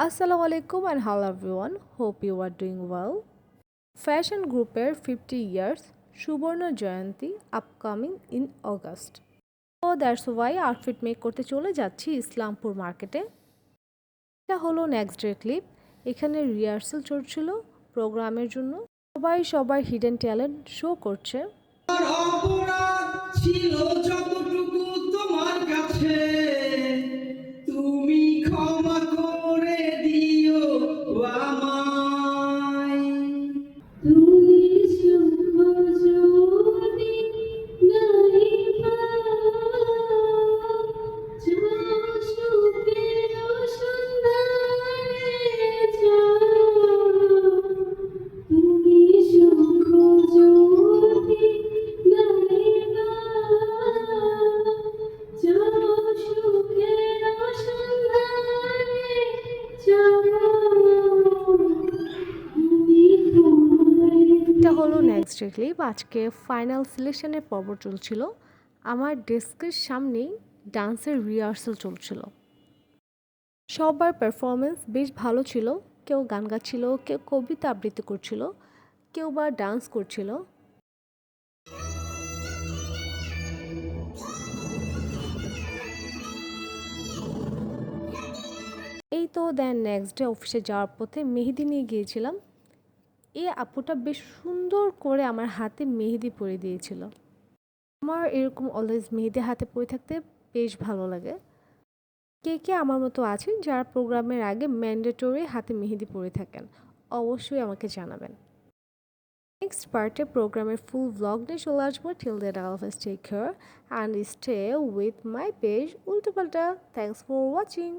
আসসালামু আলাইকুম and hello everyone. Hope you are doing well. Fashion গ্রুপের 50 ইয়ার্স সুবর্ণ জয়ন্তী আপকামিং ইন অগাস্ট। তো দ্যাটস ওয়াই আউটফিট মেক করতে চলে যাচ্ছি ইসলামপুর মার্কেটে। এটা হলো নেক্সট ডে ক্লিপ। এখানে রিহার্সাল চলছিল প্রোগ্রামের জন্য। সবাই সবার হিডেন ট্যালেন্ট শো করছে। আমার অপরাধ ছিল যতটুকু তোমার কাছে, তুমি ক্ষমা করে দিও আমায়। তুমি সুখ যদি নাই পাও, যাও সুখের সন্ধানে যাও। তুমি সুখ যদি নাই পাও, যাও সুখের সন্ধানে যাও। তুমি এটা হলো নেক্সট ডে ক্লিপ। আজকে ফাইনাল সিলেকশনের পর্ব চলছিল। আমার ডেস্কের সামনেই ডান্সের রিহার্সাল চলছিল। সবার পারফরমেন্স বেশ ভালো ছিল। কেউ গান গাচ্ছিল, কেউ কবিতা আবৃত্তি করছিল, কেউ বা ডান্স করছিল। এই তো দেন নেক্সট ডে অফিসে যাওয়ার পথে মেহেদি নিয়ে গিয়েছিলাম। এই আপুটা বেশ সুন্দর করে আমার হাতে মেহেদি পরিয়ে দিয়েছিল। আমার এরকম অলওয়েজ মেহেদি হাতে পরে থাকতে বেশ ভালো লাগে। কে কে আমার মতো আছেন যারা প্রোগ্রামের আগে ম্যান্ডেটরি হাতে মেহেদি পরে থাকেন, অবশ্যই আমাকে জানাবেন। নেক্সট পার্টে প্রোগ্রামের ফুল ব্লগ নিয়ে চলে আসবো। Till that always take care and stay with my page Ultopalta. Thanks for watching.